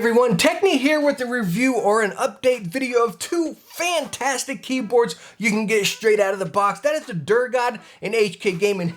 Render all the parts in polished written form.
everyone, Techne here with a review or an update video of two fantastic keyboards you can get straight out of the box. That is the Durgod and HKGaming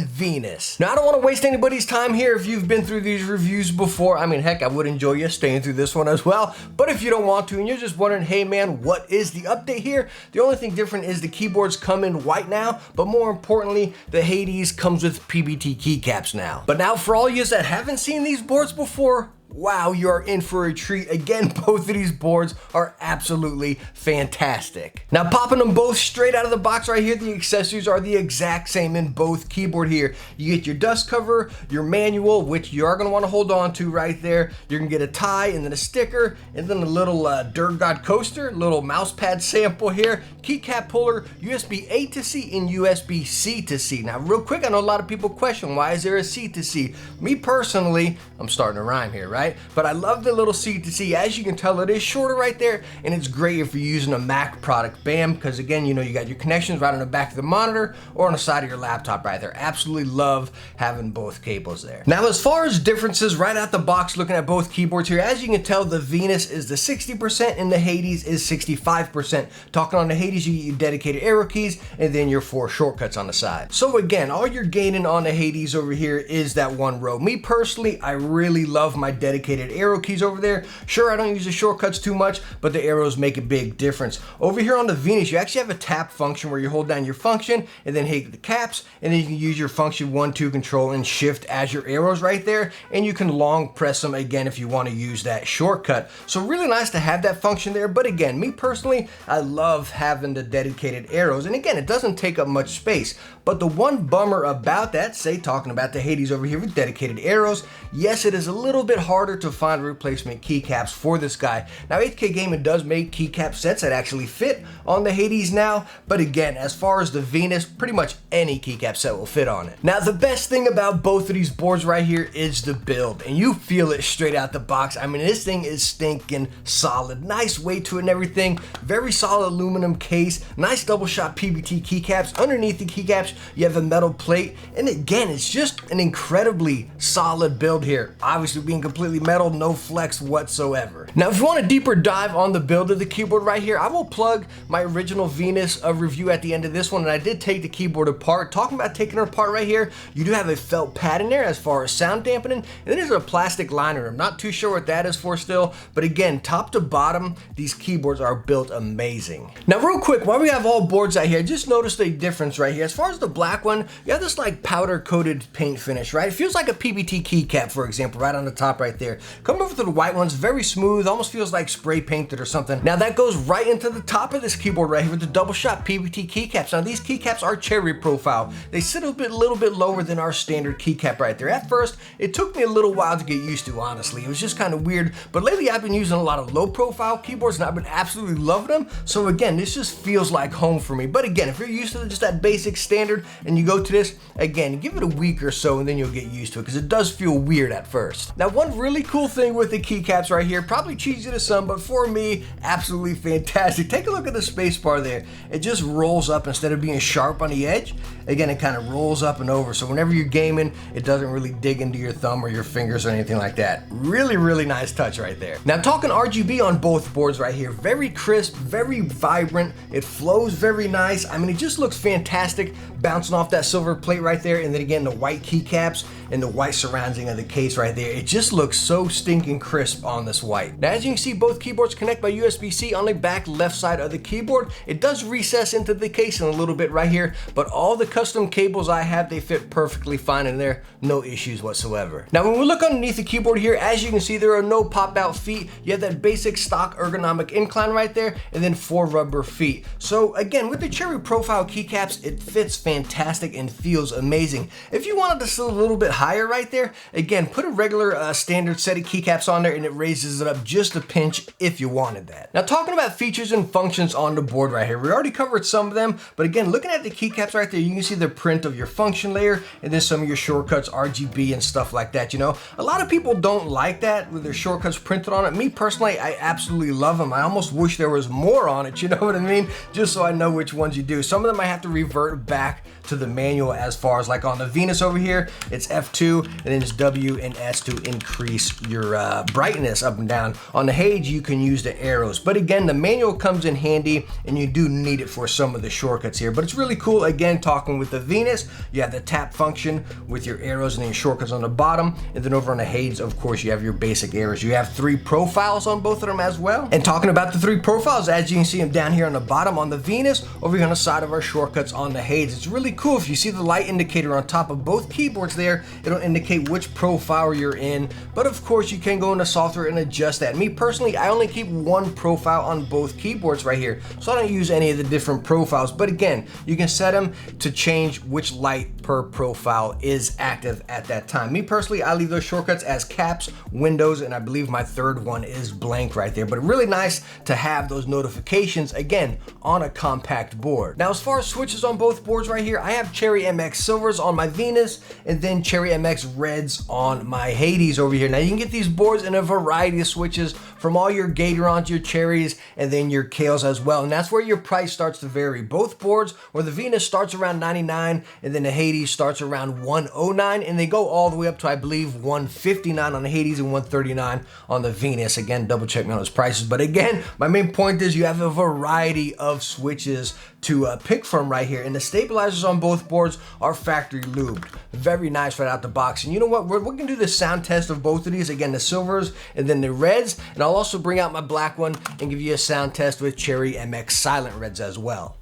Venus. Now, I don't want to waste anybody's time here if you've been through these reviews before. I mean, heck, I would enjoy you staying through this one as well. But if you don't want to and you're just wondering, hey man, what is the update here? The only thing different is the keyboards come in white now, but more importantly, the Hades comes with PBT keycaps now. But now for all you that haven't seen these boards before, wow, you are in for a treat. Again, both of these boards are absolutely fantastic. Now, popping them both straight out of the box right here, the accessories are the exact same in both keyboard here. You get your dust cover, your manual, which you are going to want to hold on to right there. You're going to get a tie and then a sticker and then a little Durgod coaster, little mouse pad sample here, keycap puller, USB A to C and USB C to C. Now, real quick, I know a lot of people question, why is there a C to C? Me personally, I'm starting to rhyme here, right? But I love the little C to C. As you can tell, it is shorter right there, and it's great if you're using a Mac product, bam, because again, you know, you got your connections right on the back of the monitor or on the side of your laptop right there. Absolutely love having both cables there. Now, as far as differences right out the box, looking at both keyboards here, as you can tell, the Venus is the 60% and the Hades is 65%. Talking on the Hades, you get your dedicated arrow keys and then your 4 shortcuts on the side. So again, all you're gaining on the Hades over here is that one row. Me personally, I really love my dedicated arrow keys over there. Sure, I don't use the shortcuts too much, but the arrows make a big difference. Over here on the Venus, you actually have a tap function where you hold down your function and then hit the caps, and then you can use your function 1-2 control and shift as your arrows right there, and you can long press them again if you want to use that shortcut. So really nice to have that function there, but again, me personally, I love having the dedicated arrows, and again, it doesn't take up much space. But the one bummer about that, say talking about the Hades over here with dedicated arrows, yes, it is a little bit harder to find replacement keycaps for this guy. Now, HKGaming does make keycap sets that actually fit on the Hades now, but again, as far as the Venus, pretty much any keycap set will fit on it. Now, the best thing about both of these boards right here is the build, and you feel it straight out the box. I mean, this thing is stinking solid. Nice weight to it and everything. Very solid aluminum case. Nice double shot PBT keycaps. Underneath the keycaps, you have a metal plate, and again, it's just an incredibly solid build here. Obviously being completely metal, no flex whatsoever. Now, if you want a deeper dive on the build of the keyboard right here, I will plug my original Venus review at the end of this one, and I did take the keyboard apart. Talking about taking it apart right here, you do have a felt pad in there as far as sound dampening, and then there's a plastic liner. I'm not too sure what that is for still, but again, top to bottom, these keyboards are built amazing. Now, real quick, while we have all boards out here, just noticed a difference right here. As far as the black one, you have this like powder coated paint finish, right? It feels like a PBT keycap, for example, right on the top right there. Come over to the white ones, very smooth, almost feels like spray painted or something. Now, that goes right into the top of this keyboard right here with the double shot PBT keycaps. Now, these keycaps are cherry profile. They sit a little bit lower than our standard keycap right there. At first, it took me a little while to get used to, honestly. It was just kind of weird, but lately I've been using a lot of low profile keyboards and I've been absolutely loving them. So again, this just feels like home for me. But again, if you're used to just that basic standard and you go to this, again, give it a week or so and then you'll get used to it because it does feel weird at first. Now, one really cool thing with the keycaps right here, probably cheesy to some, but for me, absolutely fantastic. Take a look at the space bar there. It just rolls up instead of being sharp on the edge. Again, it kind of rolls up and over. So whenever you're gaming, it doesn't really dig into your thumb or your fingers or anything like that. Really, really nice touch right there. Now, talking RGB on both boards right here, very crisp, very vibrant. It flows very nice. I mean, it just looks fantastic bouncing off that silver plate right there. And then again, the white keycaps and the white surrounding of the case right there. It just looks so stinking crisp on this white. Now, as you can see, both keyboards connect by USB-C on the back left side of the keyboard. It does recess into the case in a little bit right here, but all the custom cables I have, they fit perfectly fine in there. No issues whatsoever. Now, when we look underneath the keyboard here, as you can see, there are no pop-out feet. You have that basic stock ergonomic incline right there, and then 4 rubber feet. So again, with the cherry profile keycaps, it fits fantastic and feels amazing. If you wanted to sit a little bit higher right there, again, put a regular standard set of keycaps on there and it raises it up just a pinch if you wanted that. Now, talking about features and functions on the board right here, we already covered some of them, but again, looking at the keycaps right there, you can see the print of your function layer and then some of your shortcuts, RGB and stuff like that. You know, a lot of people don't like that with their shortcuts printed on it. Me personally, I absolutely love them. I almost wish there was more on it, you know what I mean? Just so I know which ones you do. Some of them I have to revert back to the manual as far as like on the Venus over here, it's F2 and then it's W and S to increase increase your brightness up and down. On the Hades, you can use the arrows. But again, the manual comes in handy, and you do need it for some of the shortcuts here. But it's really cool. Again, talking with the Venus, you have the tap function with your arrows and then your shortcuts on the bottom. And then over on the Hades, of course, you have your basic arrows. You have 3 profiles on both of them as well. And talking about the 3 profiles, as you can see them down here on the bottom on the Venus, over here on the side of our shortcuts on the Hades. It's really cool. If you see the light indicator on top of both keyboards there, it'll indicate which profile you're in. But of course, you can go into software and adjust that. Me personally, I only keep 1 profile on both keyboards right here, so I don't use any of the different profiles. But again, you can set them to change which light per profile is active at that time. Me personally, I leave those shortcuts as caps, windows, and I believe my 3rd one is blank right there. But really nice to have those notifications, again, on a compact board. Now, as far as switches on both boards right here, I have Cherry MX Silvers on my Venus, and then Cherry MX Reds on my Hades over here. Now, you can get these boards in a variety of switches, from all your Gatorons, your Cherries, and then your Kales as well. And that's where your price starts to vary. Both boards, where the Venus starts around $99, and then the Hades starts around $109, and they go all the way up to, I believe, $159 on the Hades and $139 on the Venus. Again, double check me on those prices. But again, my main point is you have a variety of switches to pick from right here, and the stabilizers on both boards are factory lubed. Very nice right out the box. And you know what, we're gonna do the sound test of both of these, again, the silvers and then the reds, and I'll also bring out my black one and give you a sound test with Cherry MX Silent Reds as well.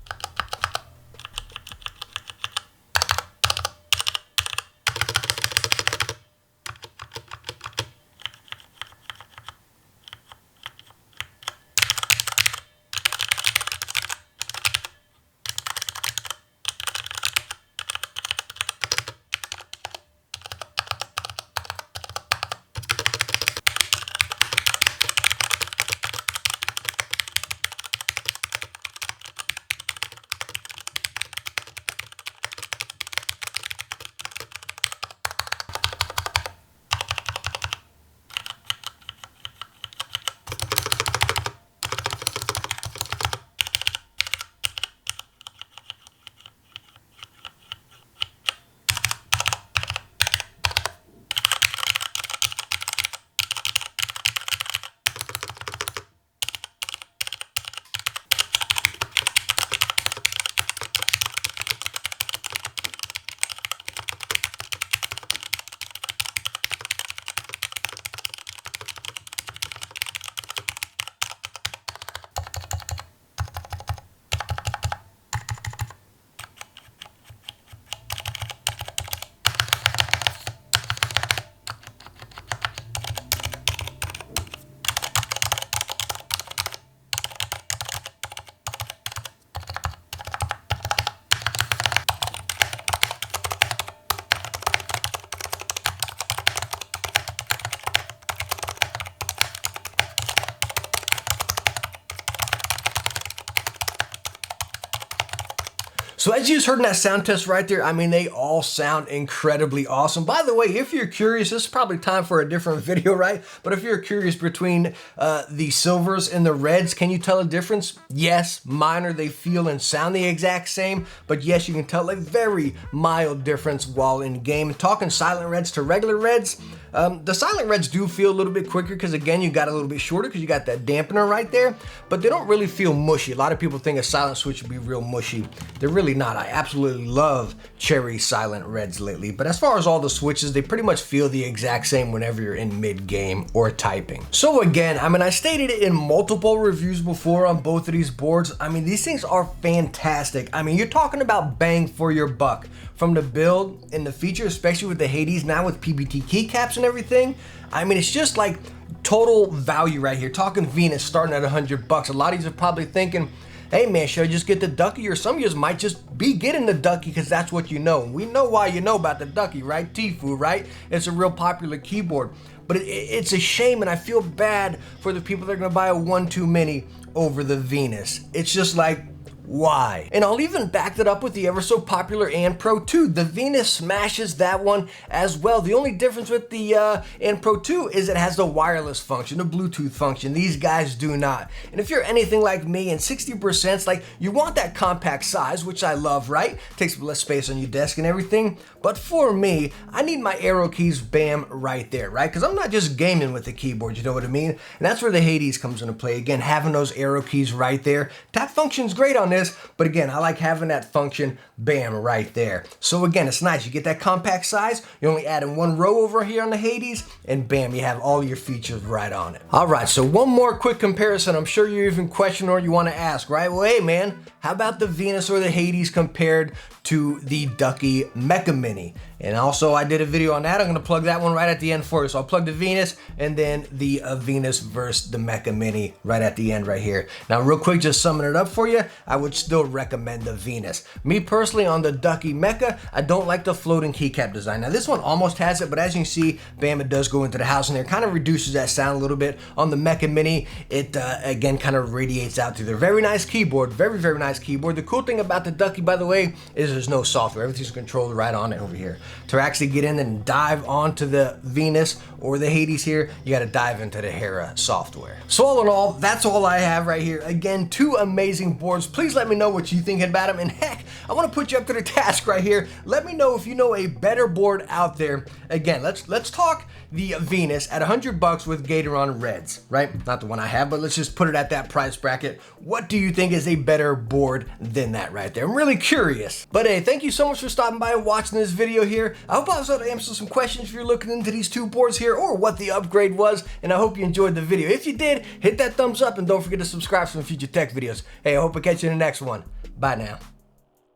So as you just heard in that sound test right there, I mean, they all sound incredibly awesome. By the way, if you're curious, this is probably time for a different video, right? But if you're curious between the silvers and the reds, can you tell a difference? Yes, minor, they feel and sound the exact same, but yes, you can tell a very mild difference while in game. Talking silent reds to regular reds, the silent reds do feel a little bit quicker because again, you got a little bit shorter because you got that dampener right there, but they don't really feel mushy. A lot of people think a silent switch would be real mushy. They're really not. I absolutely love Cherry silent reds lately, but as far as all the switches, they pretty much feel the exact same whenever you're in mid-game or typing. So again, I mean, I stated it in multiple reviews before on both of these boards. I mean, these things are fantastic. I mean, you're talking about bang for your buck. From the build and the feature, especially with the Hades now with PBT keycaps and everything. I mean, it's just like total value right here. Talking Venus starting at $100. A lot of you are probably thinking, hey man, should I just get the Ducky? Or some of you might just be getting the Ducky because that's what you know. We know why you know about the Ducky, right? Tfue, right? It's a real popular keyboard. But it's a shame, and I feel bad for the people that are gonna buy a 1-2 mini over the Venus. It's just like, why? And I'll even back that up with the ever so popular And Pro 2. The Venus smashes that one as well. The only difference with the And Pro 2 is it has the wireless function, the Bluetooth function. These guys do not. And if you're anything like me and 60%, like you want that compact size, which I love, right? Takes less space on your desk and everything. But for me, I need my arrow keys, bam, right there, right? Because I'm not just gaming with the keyboard, you know what I mean? And that's where the Hades comes into play. Again, having those arrow keys right there. Tap function's great on this, but again, I like having that function, bam, right there. So again, it's nice. You get that compact size, you only add in one row over here on the Hades, and bam, you have all your features right on it. All right, so one more quick comparison. I'm sure you're even questioning or you want to ask, right? Well, hey man, how about the Venus or the Hades compared to the Ducky Mecha Mini? And also I did a video on that. I'm gonna plug that one right at the end for you. So I'll plug the Venus and then the Venus versus the Mecha Mini right at the end right here. Now real quick, just summing it up for you, I would still recommend the Venus. Me personally on the Ducky Mecha, I don't like the floating keycap design. Now this one almost has it, but as you can see, bam, it does go into the house and there, kind of reduces that sound a little bit. On the Mecha Mini, it again kind of radiates out through there. Very nice keyboard, very, very nice keyboard. The cool thing about the Ducky, by the way, is there's no software. Everything's controlled right on it over here. To actually get in and dive onto the Venus or the Hades here, you gotta dive into the Hera software. So all in all, that's all I have right here. Again, two amazing boards. Please let me know what you think about them. And heck, I wanna put you up to the task right here. Let me know if you know a better board out there. Again, let's talk the Venus at $100 with Gatoron Reds, right? Not the one I have, but let's just put it at that price bracket. What do you think is a better board than that right there? I'm really curious. But hey, thank you so much for stopping by and watching this video here. I hope I was able to answer some questions if you're looking into these two boards here or what the upgrade was, and I hope you enjoyed the video. If you did, hit that thumbs up and don't forget to subscribe for some future tech videos. Hey, I hope I catch you in the next one. Bye now.